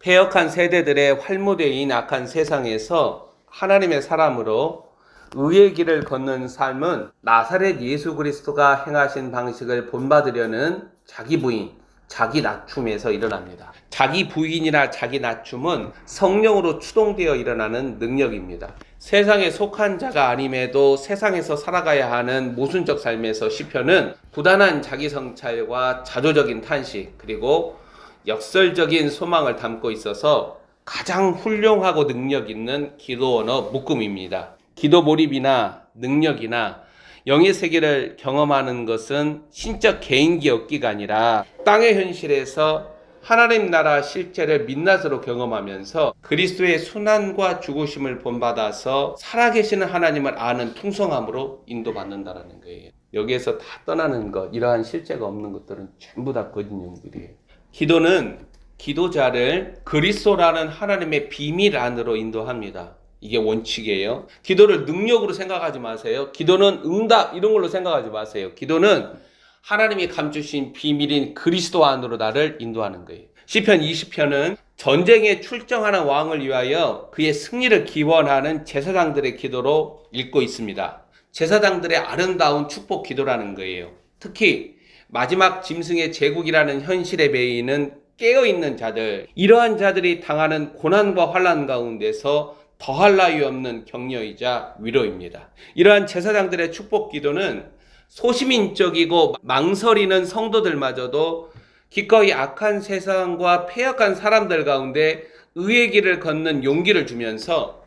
패역한 세대들의 활모되인 악한 세상에서 하나님의 사람으로 의의 길을 걷는 삶은 나사렛 예수 그리스도가 행하신 방식을 본받으려는 자기 부인, 자기 낮춤에서 일어납니다. 자기 부인이나 자기 낮춤은 성령으로 추동되어 일어나는 능력입니다. 세상에 속한 자가 아님에도 세상에서 살아가야 하는 모순적 삶에서 시편은 부단한 자기 성찰과 자조적인 탄식 그리고 역설적인 소망을 담고 있어서 가장 훌륭하고 능력 있는 기도 언어 묶음입니다. 기도 몰입이나 능력이나 영의 세계를 경험하는 것은 신적 개인기 얻기가 아니라 땅의 현실에서 하나님 나라 실제를 민낯으로 경험하면서 그리스도의 순환과 죽으심을 본받아서 살아계시는 하나님을 아는 풍성함으로 인도받는다는 거예요. 여기에서 다 떠나는 것, 이러한 실제가 없는 것들은 전부 다 거짓 용들이에요. 기도는 기도자를 그리스도라는 하나님의 비밀 안으로 인도합니다. 이게 원칙이에요. 기도를 능력으로 생각하지 마세요. 기도는 응답 이런 걸로 생각하지 마세요. 기도는 하나님이 감추신 비밀인 그리스도 안으로 나를 인도하는 거예요. 시편 20편은 전쟁에 출정하는 왕을 위하여 그의 승리를 기원하는 제사장들의 기도로 읽고 있습니다. 제사장들의 아름다운 축복 기도라는 거예요. 특히 마지막 짐승의 제국이라는 현실에 매이는 깨어있는 자들, 이러한 자들이 당하는 고난과 환난 가운데서 더할 나위 없는 격려이자 위로입니다. 이러한 제사장들의 축복 기도는 소시민적이고 망설이는 성도들마저도 기꺼이 악한 세상과 패역한 사람들 가운데 의의 길을 걷는 용기를 주면서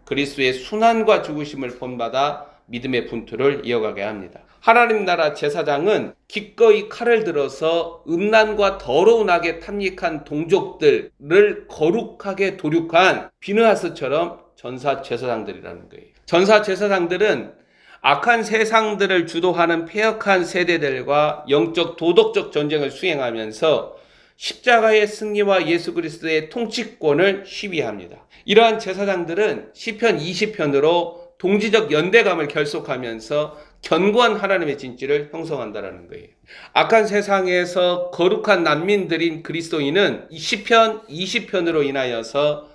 그리스도의 순환과 죽으심을 본받아 믿음의 분투를 이어가게 합니다. 하나님 나라 제사장은 기꺼이 칼을 들어서 음란과 더러운 악에 탐닉한 동족들을 거룩하게 도륙한 비느하스처럼 전사 제사장들이라는 거예요. 전사 제사장들은 악한 세상들을 주도하는 패역한 세대들과 영적 도덕적 전쟁을 수행하면서 십자가의 승리와 예수 그리스도의 통치권을 시위합니다. 이러한 제사장들은 시편 20편으로 동지적 연대감을 결속하면서 견고한 하나님의 진실을 형성한다는 거예요. 악한 세상에서 거룩한 난민들인 그리스도인은 시편 20편으로 인하여서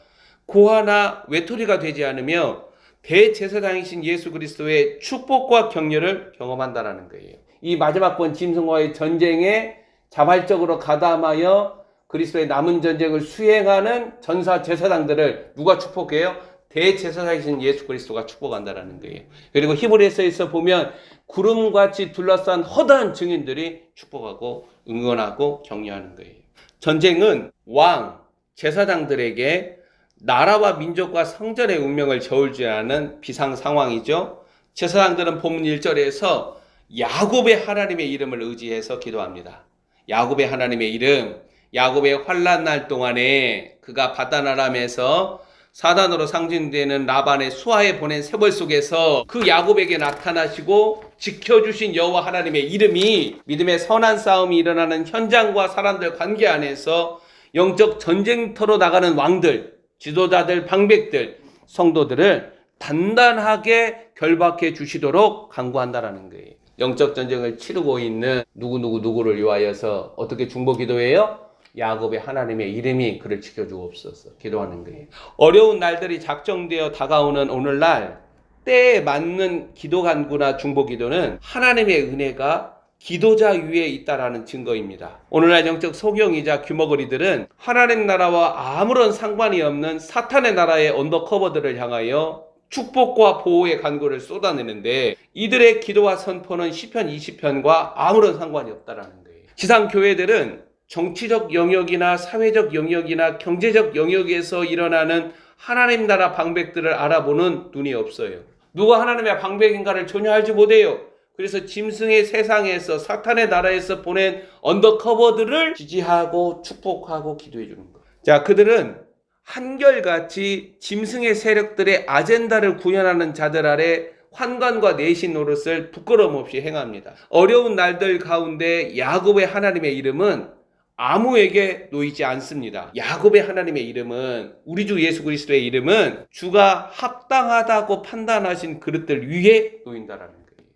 고아나 외톨이가 되지 않으며 대제사장이신 예수 그리스도의 축복과 격려를 경험한다는 거예요. 이 마지막 번 짐승과의 전쟁에 자발적으로 가담하여 그리스도의 남은 전쟁을 수행하는 전사 제사장들을 누가 축복해요? 대제사장이신 예수 그리스도가 축복한다는 거예요. 그리고 히브리서에서 보면 구름같이 둘러싼 허다한 증인들이 축복하고 응원하고 격려하는 거예요. 전쟁은 왕, 제사장들에게 나라와 민족과 성전의 운명을 저울질하는 비상 상황이죠. 제사장들은 본문 1절에서 야곱의 하나님의 이름을 의지해서 기도합니다. 야곱의 하나님의 이름, 야곱의 환난 날 동안에 그가 바다나람에서 사단으로 상징되는 라반의 수하에 보낸 세벌 속에서 그 야곱에게 나타나시고 지켜주신 여호와 하나님의 이름이 믿음의 선한 싸움이 일어나는 현장과 사람들 관계 안에서 영적 전쟁터로 나가는 왕들, 지도자들, 방백들, 성도들을 단단하게 결박해 주시도록 간구한다는 거예요. 영적 전쟁을 치르고 있는 누구를 위하여서 어떻게 중보 기도해요? 야곱의 하나님의 이름이 그를 지켜주옵소서 기도하는 거예요. 어려운 날들이 작정되어 다가오는 오늘날 때에 맞는 기도 간구나 중보 기도는 하나님의 은혜가 기도자 위에 있다라는 증거입니다. 오늘날 영적 소경이자 규모거리들은 하나님 나라와 아무런 상관이 없는 사탄의 나라의 언더커버들을 향하여 축복과 보호의 간구를 쏟아내는데 이들의 기도와 선포는 시편 20편과 아무런 상관이 없다라는 거예요. 지상 교회들은 정치적 영역이나 사회적 영역이나 경제적 영역에서 일어나는 하나님 나라 방백들을 알아보는 눈이 없어요. 누가 하나님의 방백인가를 전혀 알지 못해요. 그래서 짐승의 세상에서 사탄의 나라에서 보낸 언더커버들을 지지하고 축복하고 기도해 주는 거예요. 자, 그들은 한결같이 짐승의 세력들의 아젠다를 구현하는 자들 아래 환관과 내신 노릇을 부끄러움 없이 행합니다. 어려운 날들 가운데 야곱의 하나님의 이름은 아무에게 놓이지 않습니다. 야곱의 하나님의 이름은, 우리 주 예수 그리스도의 이름은 주가 합당하다고 판단하신 그릇들 위에 놓인다라는 거예요.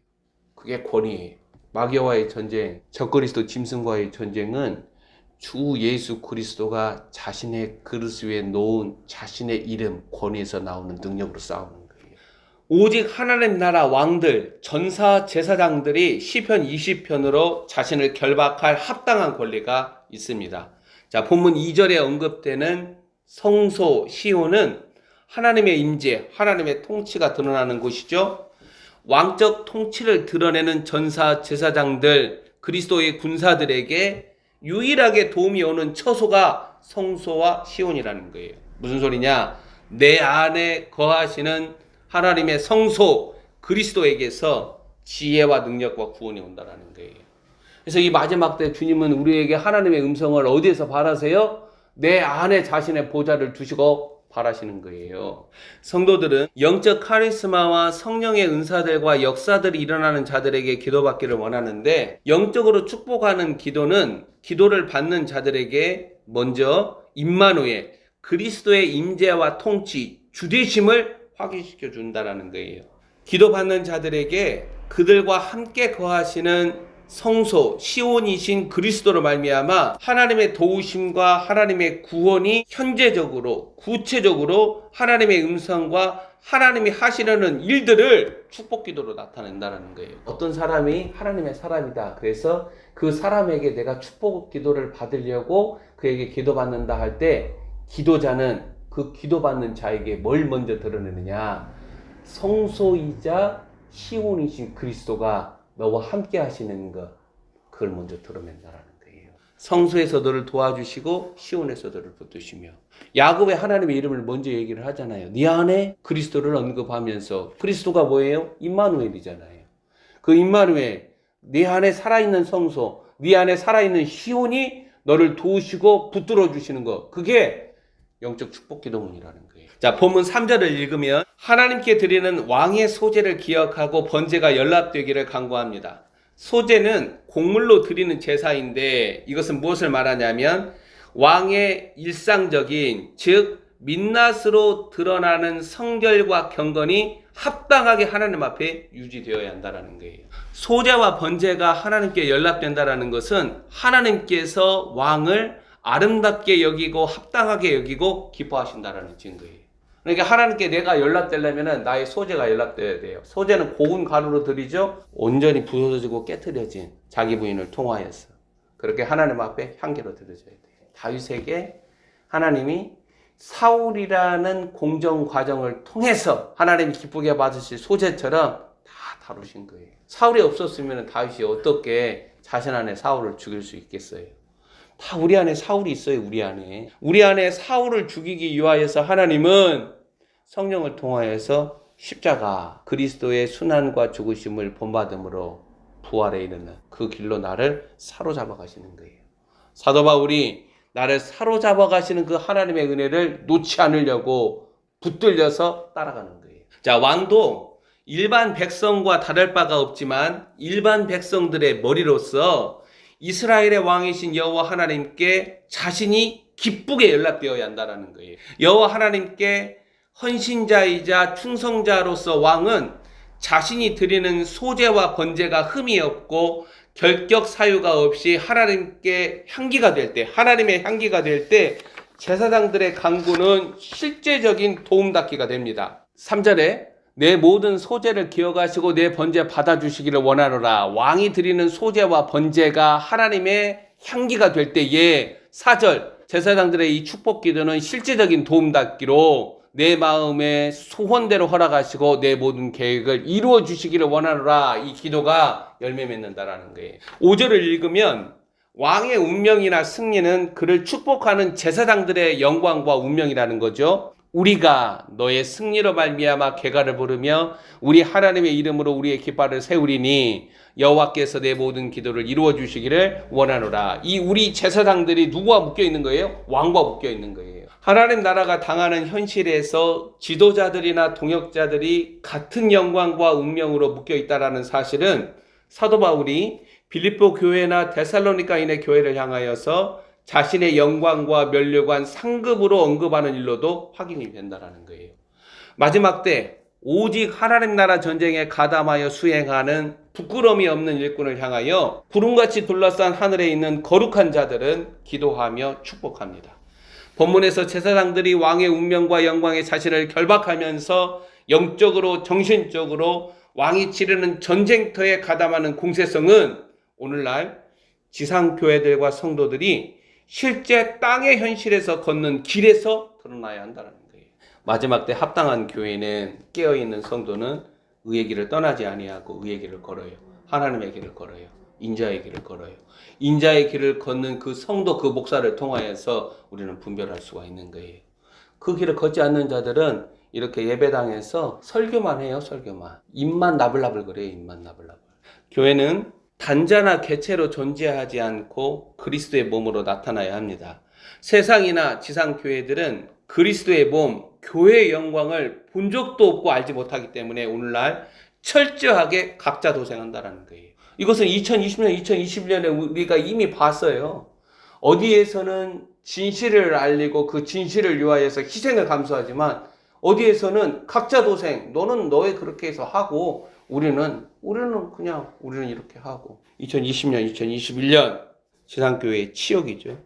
그게 권위예요. 마귀와의 전쟁, 적그리스도 짐승과의 전쟁은 주 예수 그리스도가 자신의 그릇 위에 놓은 자신의 이름 권위에서 나오는 능력으로 싸우는 거예요. 오직 하나님 나라 왕들, 전사, 제사장들이 시편 20편으로 자신을 결박할 합당한 권리가 있습니다. 자, 본문 2절에 언급되는 성소 시온은 하나님의 임재, 하나님의 통치가 드러나는 곳이죠. 왕적 통치를 드러내는 전사, 제사장들, 그리스도의 군사들에게 유일하게 도움이 오는 처소가 성소와 시온이라는 거예요. 무슨 소리냐? 내 안에 거하시는 하나님의 성소 그리스도에게서 지혜와 능력과 구원이 온다는 거예요. 그래서 이 마지막 때 주님은 우리에게 하나님의 음성을 어디에서 바라세요? 내 안에 자신의 보좌를 두시고 바라시는 거예요. 성도들은 영적 카리스마와 성령의 은사들과 역사들이 일어나는 자들에게 기도받기를 원하는데, 영적으로 축복하는 기도는 기도를 받는 자들에게 먼저 임마누엘, 그리스도의 임재와 통치, 주되심을 확인시켜 준다는 거예요. 기도받는 자들에게 그들과 함께 거하시는 성소, 시온이신 그리스도로 말미암아 하나님의 도우심과 하나님의 구원이 현재적으로, 구체적으로 하나님의 음성과 하나님이 하시려는 일들을 축복기도로 나타낸다는 거예요. 어떤 사람이 하나님의 사람이다. 그래서 그 사람에게 내가 축복기도를 받으려고 그에게 기도받는다 할 때, 기도자는 그 기도받는 자에게 뭘 먼저 드러내느냐? 성소이자 시온이신 그리스도가 너와 함께 하시는 것, 그걸 먼저 드러낸다는 거예요. 성소에서 너를 도와주시고 시온에서 너를 붙드시며, 야곱의 하나님의 이름을 먼저 얘기를 하잖아요. 네 안에 그리스도를 언급하면서, 그리스도가 뭐예요? 임마누엘이잖아요. 그 임마누엘, 네 안에 살아있는 성소, 네 안에 살아있는 시온이 너를 도우시고 붙들어 주시는 것, 그게 영적 축복 기도문이라는 거예요. 자, 본문 3절을 읽으면 하나님께 드리는 왕의 소제를 기억하고 번제가 연락되기를 간구합니다. 소제는 곡물로 드리는 제사인데, 이것은 무엇을 말하냐면 왕의 일상적인, 즉 민낯으로 드러나는 성결과 경건이 합당하게 하나님 앞에 유지되어야 한다는 거예요. 소제와 번제가 하나님께 연락된다는 것은 하나님께서 왕을 아름답게 여기고 합당하게 여기고 기뻐하신다는 증거예요. 그러니까 하나님께 내가 연락되려면 나의 소제가 연락돼야 돼요. 소제는 고운 가루로 드리죠. 온전히 부서지고 깨트려진 자기 부인을 통하여서 그렇게 하나님 앞에 향기로 드려져야 돼요. 다윗에게 하나님이 사울이라는 공정 과정을 통해서 하나님이 기쁘게 받으실 소제처럼 다 다루신 거예요. 사울이 없었으면 다윗이 어떻게 자신 안에 사울을 죽일 수 있겠어요? 다 우리 안에 사울이 있어요. 우리 안에 사울을 죽이기 위하여서 하나님은 성령을 통하여서 십자가, 그리스도의 순환과 죽으심을 본받음으로 부활에 이르는 그 길로 나를 사로잡아 가시는 거예요. 사도 바울이 나를 사로잡아 가시는 그 하나님의 은혜를 놓지 않으려고 붙들려서 따라가는 거예요. 자, 왕도 일반 백성과 다를 바가 없지만 일반 백성들의 머리로서 이스라엘의 왕이신 여호와 하나님께 자신이 기쁘게 연락되어야 한다는 거예요. 여호와 하나님께 헌신자이자 충성자로서 왕은 자신이 드리는 소제와 번제가 흠이 없고 결격 사유가 없이 하나님께 향기가 될 때, 하나님의 향기가 될 때 제사장들의 간구는 실제적인 도움닫기가 됩니다. 3절에 내 모든 소제를 기억하시고 내 번제 받아주시기를 원하노라. 왕이 드리는 소제와 번제가 하나님의 향기가 될 때에 4절 제사장들의 이 축복 기도는 실제적인 도움닫기로 내 마음의 소원대로 허락하시고 내 모든 계획을 이루어 주시기를 원하노라. 이 기도가 열매 맺는다라는 거예요. 5절을 읽으면 왕의 운명이나 승리는 그를 축복하는 제사장들의 영광과 운명이라는 거죠. 우리가 너의 승리로 말미암아 개가를 부르며 우리 하나님의 이름으로 우리의 깃발을 세우리니 여호와께서 내 모든 기도를 이루어 주시기를 원하노라. 이 우리 제사장들이 누구와 묶여 있는 거예요? 왕과 묶여 있는 거예요. 하나님 나라가 당하는 현실에서 지도자들이나 동역자들이 같은 영광과 운명으로 묶여 있다라는 사실은 사도 바울이 빌립보 교회나 데살로니가인의 교회를 향하여서 자신의 영광과 면류관 상급으로 언급하는 일로도 확인이 된다는 거예요. 마지막 때 오직 하나님 나라 전쟁에 가담하여 수행하는 부끄러움이 없는 일꾼을 향하여 구름같이 둘러싼 하늘에 있는 거룩한 자들은 기도하며 축복합니다. 본문에서 제사장들이 왕의 운명과 영광의 자신을 결박하면서 영적으로 정신적으로 왕이 치르는 전쟁터에 가담하는 공세성은 오늘날 지상교회들과 성도들이 실제 땅의 현실에서 걷는 길에서 드러나야 한다는 거예요. 마지막 때 합당한 교회는 깨어있는 성도는 의의 길을 떠나지 아니하고 의의 길을 걸어요. 하나님의 길을 걸어요. 인자의 길을 걸어요. 인자의 길을 걷는 그 성도 그 목사를 통하여서 우리는 분별할 수가 있는 거예요. 그 길을 걷지 않는 자들은 이렇게 예배당에서 설교만 해요. 설교만. 입만 나불나불 그래요. 입만 나불나불. 교회는 단자나 개체로 존재하지 않고 그리스도의 몸으로 나타나야 합니다. 세상이나 지상교회들은 그리스도의 몸, 교회의 영광을 본 적도 없고 알지 못하기 때문에 오늘날 철저하게 각자 도생한다는 거예요. 이것은 2020년, 2021년에 우리가 이미 봤어요. 어디에서는 진실을 알리고 그 진실을 위하여서 희생을 감수하지만 어디에서는 각자 도생, 너는 너의 그렇게 해서 하고 우리는 이렇게 하고 2020년, 2021년 지상교회의 치욕이죠.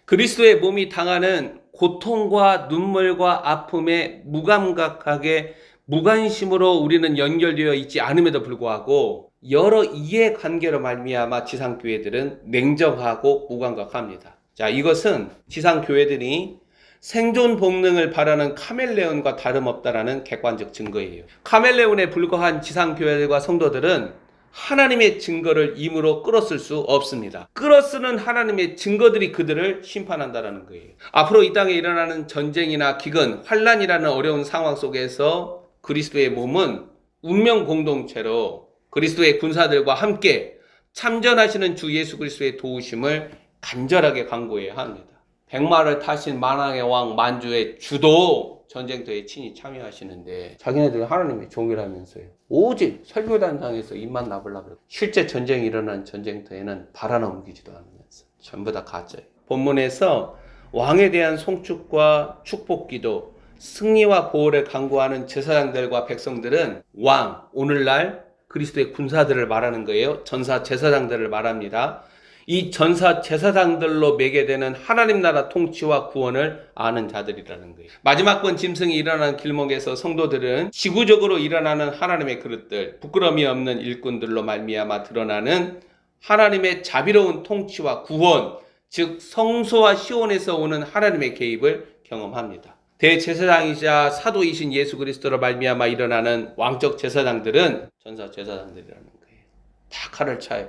그리스도의 몸이 당하는 고통과 눈물과 아픔에 무감각하게 무관심으로 우리는 연결되어 있지 않음에도 불구하고 여러 이해관계로 말미암아 지상교회들은 냉정하고 무감각합니다. 자, 이것은 지상교회들이 생존 본능을 바라는 카멜레온과 다름없다라는 객관적 증거예요. 카멜레온에 불과한 지상교회들과 성도들은 하나님의 증거를 임으로 끌어쓸 수 없습니다. 끌어쓰는 하나님의 증거들이 그들을 심판한다는 거예요. 앞으로 이 땅에 일어나는 전쟁이나 기근, 환란이라는 어려운 상황 속에서 그리스도의 몸은 운명 공동체로 그리스도의 군사들과 함께 참전하시는 주 예수 그리스도의 도우심을 간절하게 간구해야 합니다. 백마를 타신 만왕의 왕 만주의 주도 전쟁터에 친히 참여하시는데 자기네들이 하나님의 종이라면서요. 오직 설교단상에서 입만 나불나불. 실제 전쟁이 일어난 전쟁터에는 발 하나 옮기지도 않으면서 전부 다 가짜예요. 본문에서 왕에 대한 송축과 축복기도, 승리와 보호를 강구하는 제사장들과 백성들은 왕, 오늘날 그리스도의 군사들을 말하는 거예요. 전사 제사장들을 말합니다. 이 전사 제사장들로 매게 되는 하나님 나라 통치와 구원을 아는 자들이라는 거예요. 마지막 번 짐승이 일어나는 길목에서 성도들은 지구적으로 일어나는 하나님의 그릇들, 부끄러움이 없는 일꾼들로 말미암아 드러나는 하나님의 자비로운 통치와 구원, 즉 성소와 시온에서 오는 하나님의 개입을 경험합니다. 대제사장이자 사도이신 예수 그리스도로 말미암아 일어나는 왕적 제사장들은 전사 제사장들이라는 거예요. 다 칼을 차요.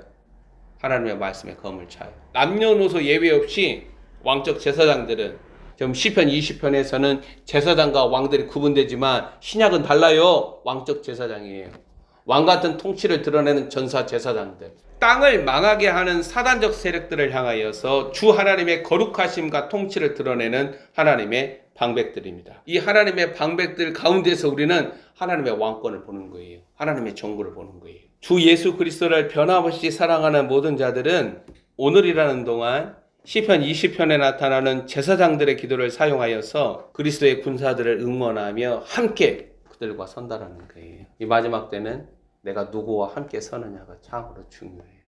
하나님의 말씀에 검을 차요. 남녀노소 예외 없이 왕적 제사장들은 지금 시편 20편에서는 제사장과 왕들이 구분되지만 신약은 달라요. 왕적 제사장이에요. 왕 같은 통치를 드러내는 전사 제사장들. 땅을 망하게 하는 사단적 세력들을 향하여서 주 하나님의 거룩하심과 통치를 드러내는 하나님의 방백들입니다. 이 하나님의 방백들 가운데서 우리는 하나님의 왕권을 보는 거예요. 하나님의 정부를 보는 거예요. 주 예수 그리스도를 변함없이 사랑하는 모든 자들은 오늘이라는 동안 시편 20편에 나타나는 제사장들의 기도를 사용하여서 그리스도의 군사들을 응원하며 함께 그들과 선다라는 거예요. 이 마지막 때는 내가 누구와 함께 서느냐가 참으로 중요해요.